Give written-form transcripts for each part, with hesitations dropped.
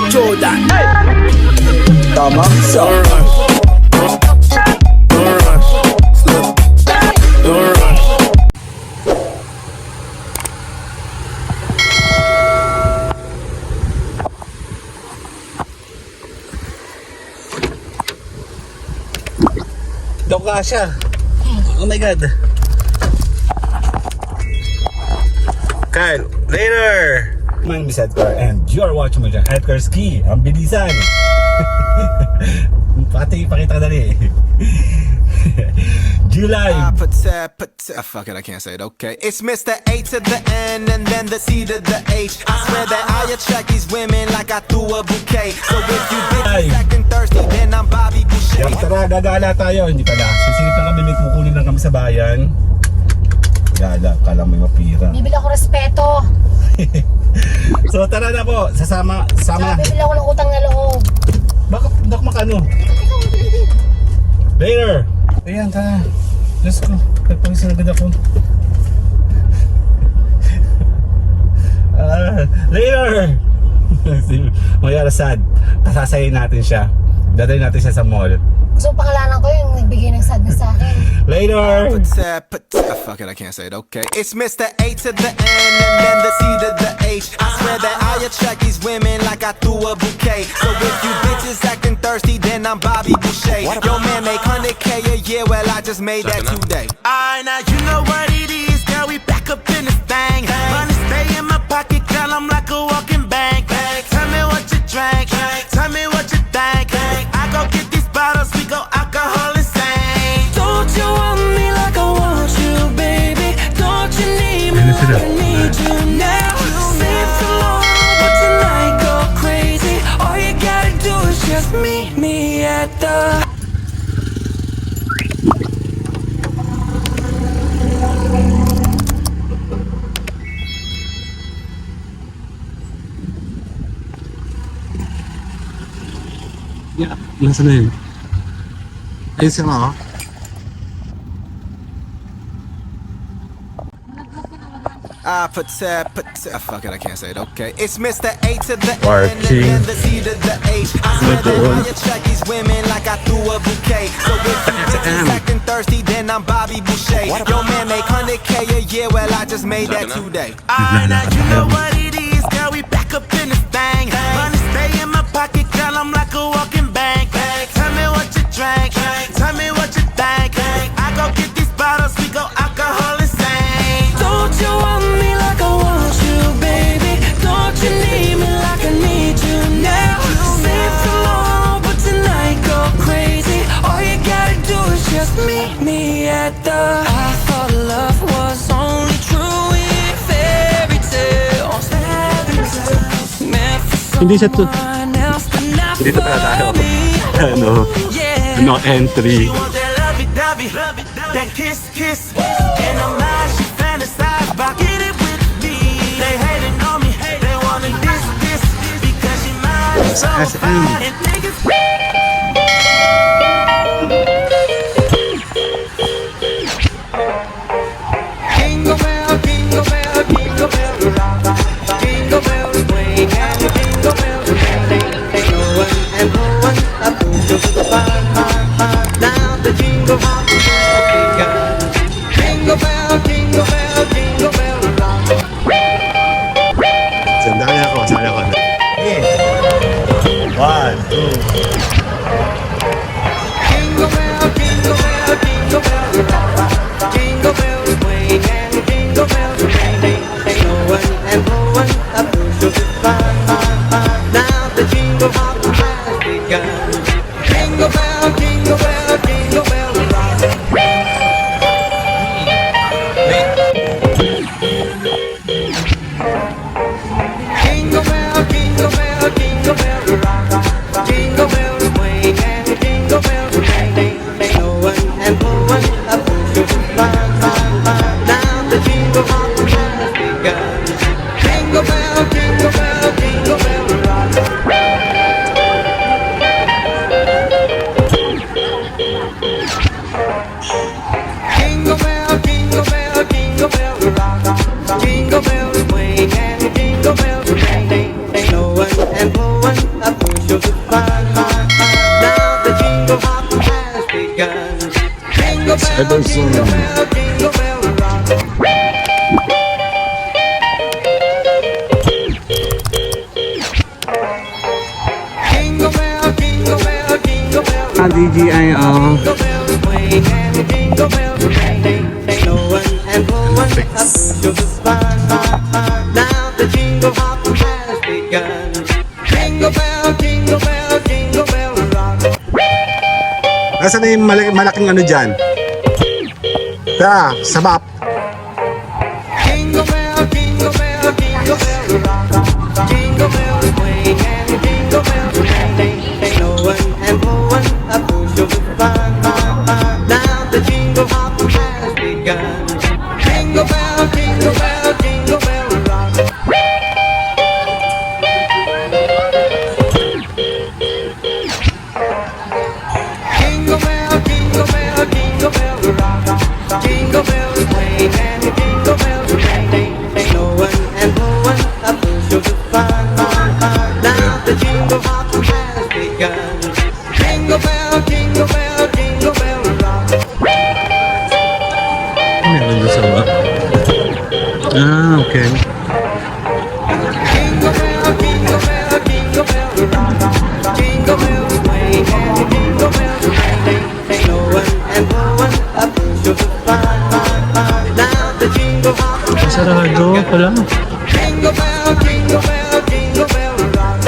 Jordan. Tamang sa Daw ka siya. Oh my god. Kyle, later! My name is Edgar and you're watching my channel, Edgar Ski. Ang bilisan. Pati, pakita ka dali. July. Fuck it, I can't say it, okay. It's Mr. A to the N and then the C to the H. I swear that I attract these women like I threw a bouquet. So if you bitches acting thirsty, then I'm Bobby Boucher. Yan, tara, gagala tayo. Hindi pala. Sisingit lang kami, may kukunin lang kami sa bayan. Gala, kala may mapira. Bibili ako respeto. So tara na po, sama na. Bibili ako ng utang na loob. Bakit hindi ako makano? Later! Ayan, tara. Let's go. Nagpagisan agad ako. Later! Mayara sad. Pasasayin natin siya. Dadayin natin siya sa mall. Gusto mo pangalanan ko yung nagbigay ng sadness sa akin. Later! Fuck it, I can't say it, okay. It's Mr. A to the N and then the C to the H. I swear that I attract these women like I threw a bouquet. So if you bitches acting thirsty, then I'm Bobby Boucher. Yo man make 100K a year, well I just made that today. Alright, now you know what it is, girl, we back up in this thing. Money stay in my pocket, girl, I'm like a walking bank. Tell me what you drank, tell me what you think. I go get these bottles, we go alcohol insane. Don't you want me like I want you, baby? Don't you need me like I need you now? Save tomorrow, but tonight go crazy. All you gotta do is just meet me at the... Yeah, nasa na yun? Ayun siya nga. Fuck it, I can't say it, okay. It's Mr. A to the N Parking. and then the C to the H. I swear that I attract these women like I threw a bouquet. So if you bitches acting thirsty, then I'm Bobby Boucher. Yo man make 100K a year, well I just made that today. Alright, now you know what it is, girl, we back up in this thing. Money stay in my pocket, girl, I'm like a walking bank. Tell me what you drank, tell me what you think. I go get these bottles, we go alcohol insane. Don't you want me like I want you, baby? Don't you need me like I need you now? Save tomorrow, but tonight go crazy. All you gotta do is just meet me at the... I thought love was only true in fairy tales. Meant for Hindi siya to. someone else, but not Dito pala tayo. for me. No entry. She want that lovey-dovey, that kiss. In her mind, she fantasize about get it with me. They hating on me, they wanna this, because she mine so fine. And niggas Jingle bell, jingle bell, jingle bell rock. Jingle bells swing and the jingle bells ring. Going and blowing up to the fire. Now the jingle hop has begun. Jingle bell, jingle bell, jingle bell rock. Sandali ako. One, two. Jingle bell, jingle bell, jingle bell rock. Jingle bells swing and the jingle bells ring. Going and blowing up to the fire. Now the jingle hop has begun. Jingle bell, jingle bell, jingle bell rock. Jingle bell, jingle bell, jingle bell rock. Jingle bells swing and the jingle bells ring. Going and blowing Ederson. jingle bell rock. Jingle bell, jingle bell, jingle bell. DJI, Jingle bells swing and jingle bells ring. Snowing and blowing up to the sky. Now the jingle hop has begun. Jingle bell, jingle bell, jingle bell rock. Nasaan na yung malaking ano dyan? Tara, sa map. Jingle bell, jingle bell, jingle bell rock. Jingle bells swing and jingle bells ring. Snowing and blowing up to the sky. Now the jingle hop has begun. Jingle bell, jingle bell, jingle bell rock. Jingle bell, jingle bell, jingle bell rock. Jingle bells swing and jingle bells ring. Snowing and blowing up to the sky. Now the jingle hop has begun. Jingle bell, jingle bell, jingle bell rock. Meron doon sa map. Okay. Jingle bell, jingle bell, jingle bell rock. Jingle bells swing and jingle bells ring. Snowing and blowing up to the sky. Now the jingle hop has Sarado pala. Jingle bell, jingle bell, jingle bell rock.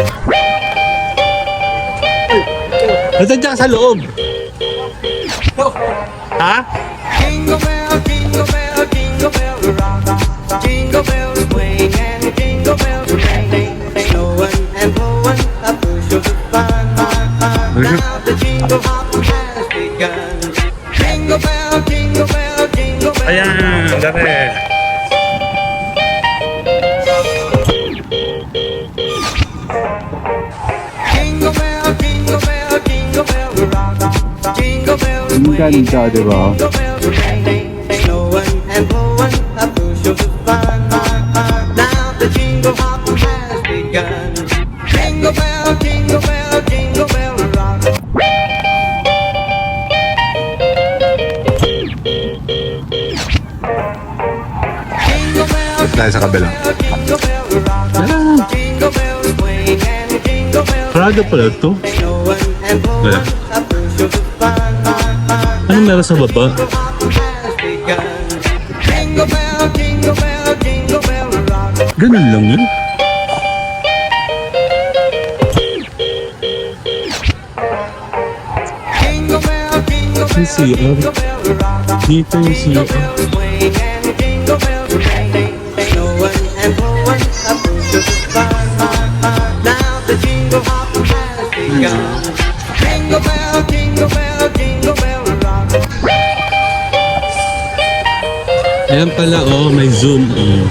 Ito dyan sa loob. Ha? Jingle bell, jingle bell, jingle bell rock. Jingle bells swing and jingle bells ring. Snowing and blowing up to the sky. Now the jingle hop has begun. Jingle bell, jingle bell, jingle bell. Ayan, dati. Jingle bell, jingle bell, jingle bell rock. Jingle bells Ang swing ganda, di ba? jingle bells ring. Snowing and blowing up to the sky. Now the jingle hop has begun. Jingle bell, jingle bell, jingle bell rock. Jingle bell, Tayo sa kabila. jingle bell rock. Jingle bells swing and jingle bells Prado pala ito. snowing and blowing up to the sky. Ano meron sa baba? Has begun. Jingle bell, jingle bell, jingle bell rock. Ganun lang yun. Jingle bell, jingle bell, Yung CR. jingle bell rock. Dito yung Jingle CR. bells swing and jingle bells ring. Snowing and blowing up to the sky. Now the jingle hop has begun. Jingle bell, jingle bell, jingle bell rock. Ayan pala, oh, may zoom. Oh.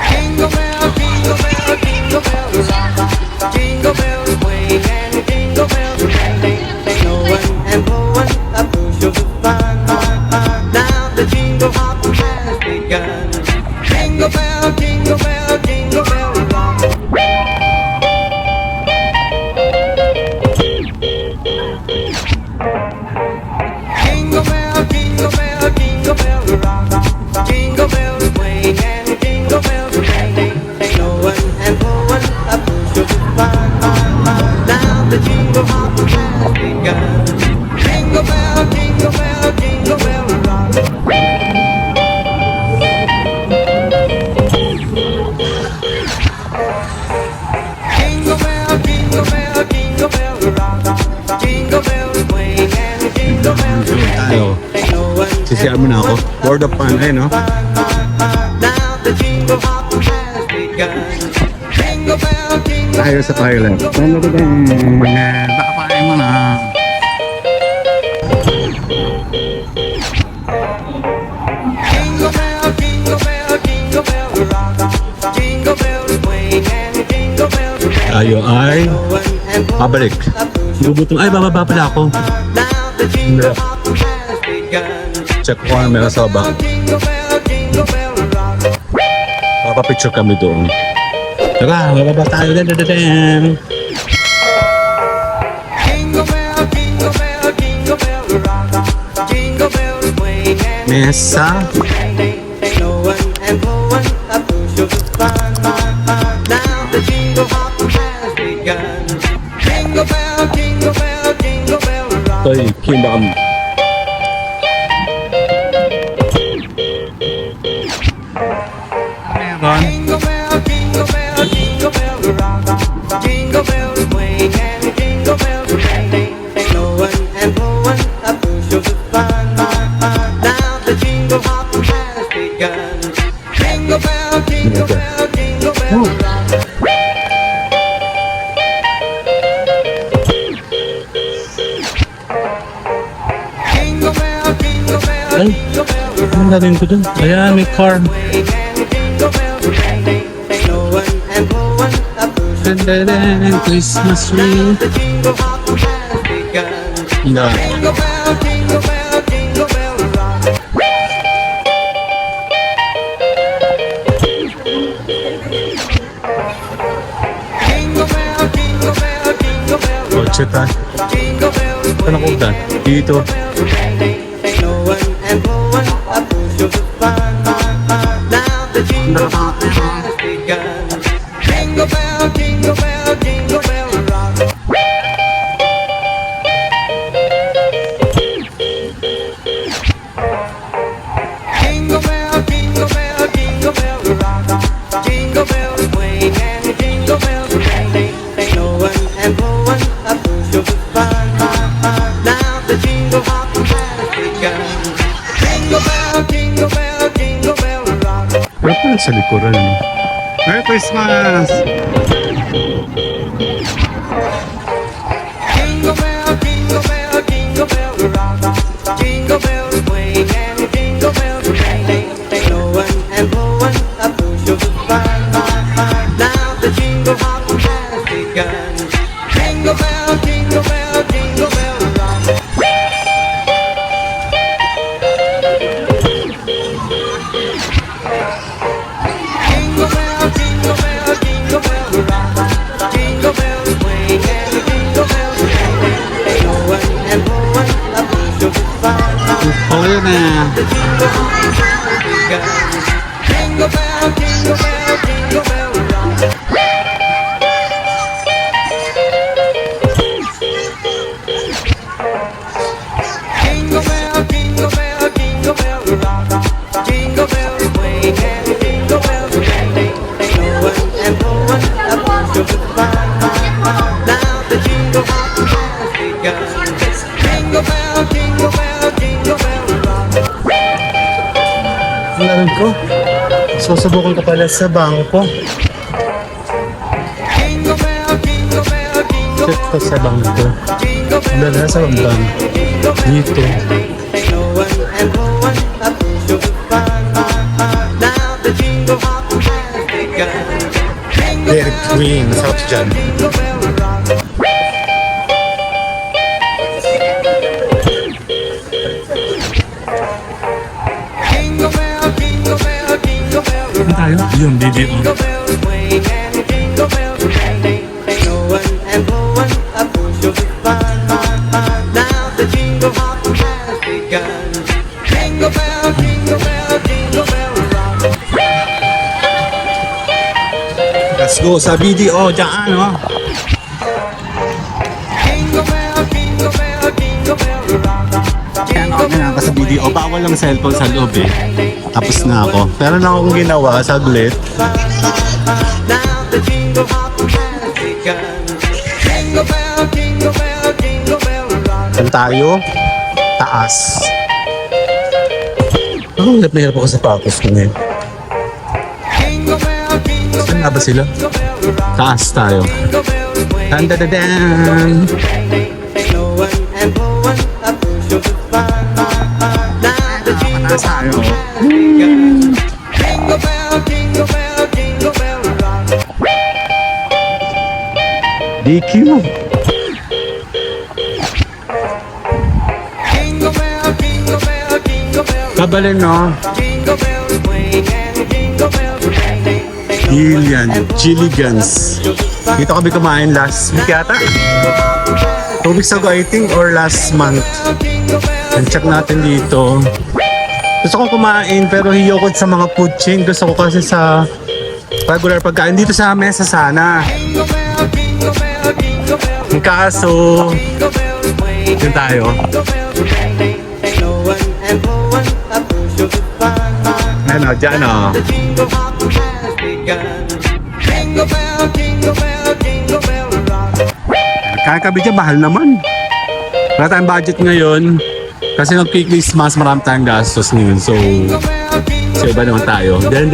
Jingle bell, jingle bell, jingle bell rock. Jingle bells swing and jingle bells ring. Snowing and blowing up to the sky. Now the jingle hop has begun. Jingle bell, jingle bell, jingle bell rock. Jingle bell, jingle bell, jingle bell rock. Jingle bells swing and jingle bells ring. Snowing and blowing up to the sky. Now the jingle hop has begun. Jingle bell, jingle bell, jingle bell rock. Jingle bell, jingle bell, jingle bell rock. Jingle bells swing and jingle bells Tayo. snowing Sisiyan mo na ako. Word of fun, eh, no? Now the jingle hop has begun. Jingle bell, jingle Tayo sa Thailand. Baka pahay mo na. jingle bell, jingle bell, jingle bell rock. Jingle bells swing and jingle bells ring. Tayo ay Snowing and blowing pabalik. up to the Gugutom. Ay, bababa pala ako. Now the jingle hop has begun. Check ko kung ano meron sa baba. Jingle bell, jingle bell rock. Papapicture kami doon. Tara, bababa tayo. Dan. Jingle bell, jingle bell, jingle bell rock. Mesa. Snowing and blowing up bushels of fun. Now the jingle hop has begun. Jingle bell, jingle bell, jingle bell rock. Ito yung kinam. Meron. Jingle bell, jingle bell, jingle bell rock. Jingle bells swing and jingle bells ring. Snowing and blowing up bushels of fun. Now the jingle hop has begun. Jingle bell, jingle bell, jingle bell rock. Jingle bell, jingle bell, Ay, jingle bell rock. ano na rin ko dun? Ayan, may car. Dun, Christmas tree. Na. Kotse ta. Saan ako ulan? Dito. Jingle bell, jingle bell, jingle bell rock. Jingle bell, jingle bell, jingle bell rock. Jingle bells swing and jingle bells ring. Snowing and blowing up bushels of fun. Now the jingle hop has begun. Jingle bell, jingle bell, jingle bell rock. Pero pala sa likuran. Merry Christmas! Jingle bell, jingle bell, jingle bell rock. Jingle bells swing and jingle bells ring. Snowing and blowing up bushels of fun. Now the jingle hop has begun. Jingle bell, jingle bell, jingle bell rock. Jingle bell, jingle bell, jingle bell rock. Jingle bells swing and jingle bells ring. Snowing and blowing up bushels of fun. Okay na. Jingle bell, jingle bell, jingle bell rock. Jingle bell, jingle bell, jingle bell rock. Jingle bells swing and jingle bells ring. Snowing and blowing up bushels of fun. Now the jingle hop has begun. Jingle bell, jingle bell, jingle bell rock. Ang laran ko. Susubukan ka pala sa bangko. Jingle bell, jingle bell, jingle Check ko sa bangko. jingle bell. Dala sa bangko. Dito. Snowing and blowing up bushels of fun. Now the jingle hop has begun. Jingle Dairy Queen. Masarap siya dyan. jingle bell rock. Jingle bell, jingle bell, jingle bell Saan rock. tayo? Yung video. Jingle bells swing and jingle bells ring. Snowing and blowing up bushels of fun. Now the jingle hop has begun. Jingle bell, jingle bell, jingle bell rock. Let's go sa video. Diyan, no? Jingle bell, jingle bell, jingle bell rock. Yan, okay na ako sa video. Bawal lang cellphone sa loob eh. Tapos na ako. Pero na akong ginawa saglit. Now the jingle hop has begun. Jingle bell, jingle bell, jingle bell rock. Saan tayo? Taas. Oh, hirap na hirap ako sa patos ko ngayon. Jingle bell, jingle Saan nga ba sila? jingle bell rock. Taas tayo. Jingle bells swing. Dan-da-da-dan! Snowing and blowing up bushels of fun. Now the jingle Mataas tayo. has begun. Jingle bell, jingle bell, jingle bell rock. DQ. Jingle bell, jingle bell, jingle bell rock. Kabalin, no? Jingle bells swing and jingle bells ring. Gillian, Chili Guns. Dito kami kumain last week yata. 2 weeks ago I think or last month. And check natin dito. Gusto kong kumain pero hiyokot sa mga food chain. Gusto ko kasi sa regular pagkain dito sa mesa sana. Ang kaso, yun tayo. Ano, dyan o. Kakabi dyan, mahal naman. Wala tayong budget ngayon. Kasi nag-Christmas, marami tayong gastos ngayon. So iba naman tayo. Diyan.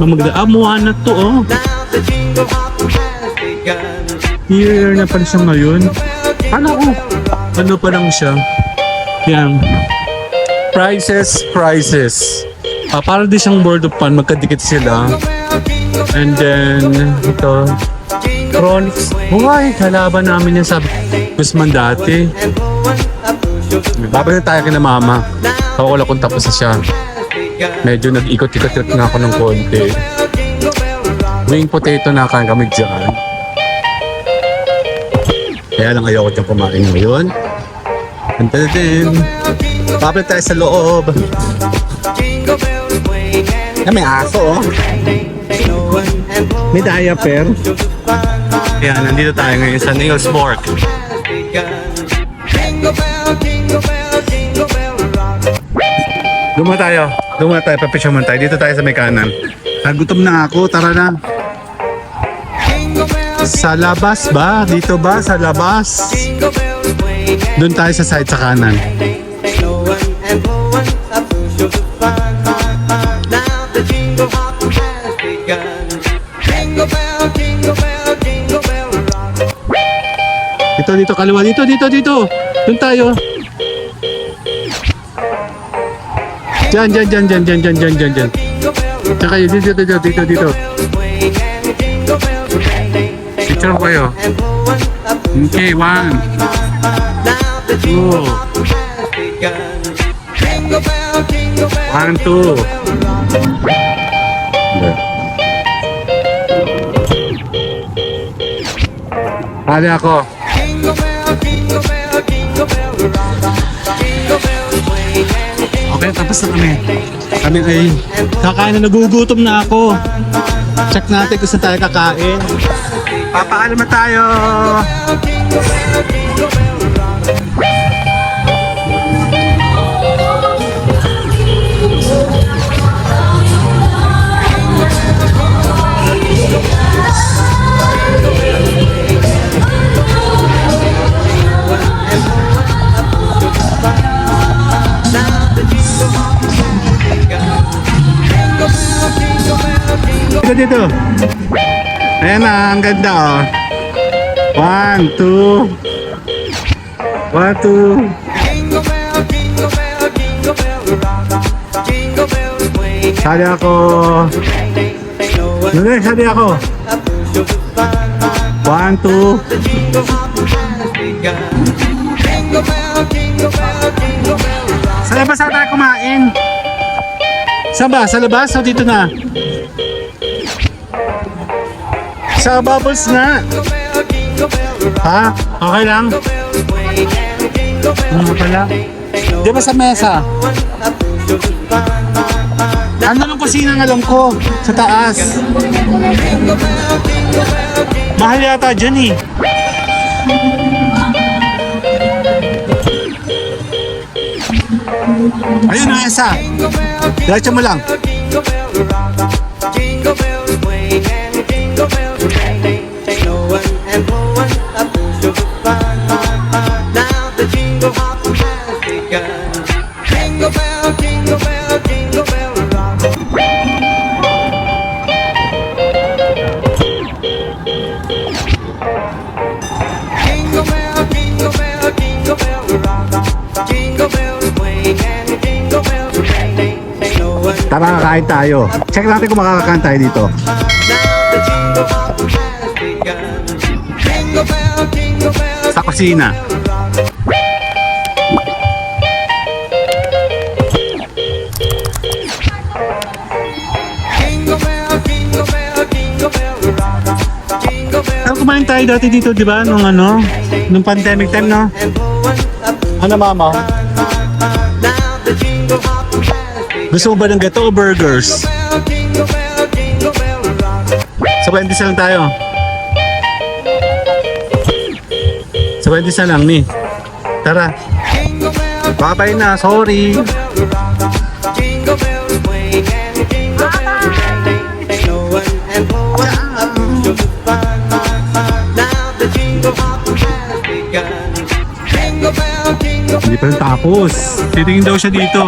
Magdaamuhan na to, oh. Year na pala siya ngayon. Ano pa lang siya? Yan. Prices. Para di siyang board of fun, magkadikit sila. And then, ito, Chronics. Huwag, kalaban namin yan sa Guzman dati. Babalik tayo kina mama. Wala kung tapos na siya. Medyo nag-ikot-ikot na ako ng konti. Wing potato na kami dyan. Kaya lang ayoko dyan kumain ngayon. And then, babalik tayo sa loob. May aso, oh. May diaper. Ayan, nandito tayo ngayon sa Niels Borg. Duma tayo, papisyaman tayo. Dito tayo sa may kanan. Nagutom na ako, tara na. Sa labas ba? Dito ba? Sa labas? Doon tayo sa side sa kanan. Dito, kaliwa. Dito. Doon tayo. Diyan. Tsaka yun, dito. Picture ko kayo. Okay, 1, 2. One, two. Pali ako. Okay, tapos na kami. Kami ay kakain na, nagugutom na ako. Check natin kung saan tayo kakain. Papaalam na tayo. Dito. Ayan na, ang ganda, oh. 1, 2. 1, 2. Sali ako. Sali ako. 1, 2. Sa labas na tayo kumain. Saan ba? Sa labas o dito na? Sa bubbles nga. Ha? Okay lang? Ano pala? Di ba sa mesa? Ano ng kusina ng alam ko? Sa taas. Mahal yata dyan, eh. Ayun na, mesa. Diretso mo lang. Tara, kakain tayo. Check natin kung makakakain tayo dito. Sa kusina. Tara, kumain tayo tayo dati dito, di ba? Nung ano? Nung pandemic time, no? Ano, mama? Gusto mo ba ng gato o burgers? Sa Wendy's lang tayo. Sa Wendy's na lang, ni. Tara. Bye-bye na, sorry. Hindi pa rin tapos. Titingin daw siya dito.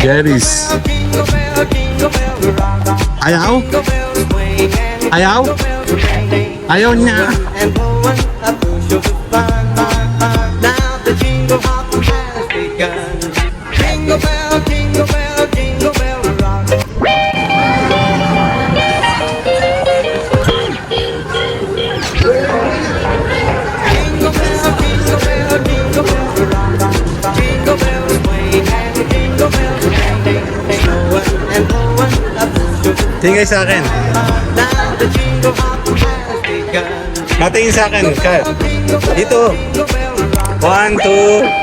Jerry's. Ayaw? Ayaw? Ayaw niya. Tingay sa akin. Patingin sa akin. Dito. 1, 2.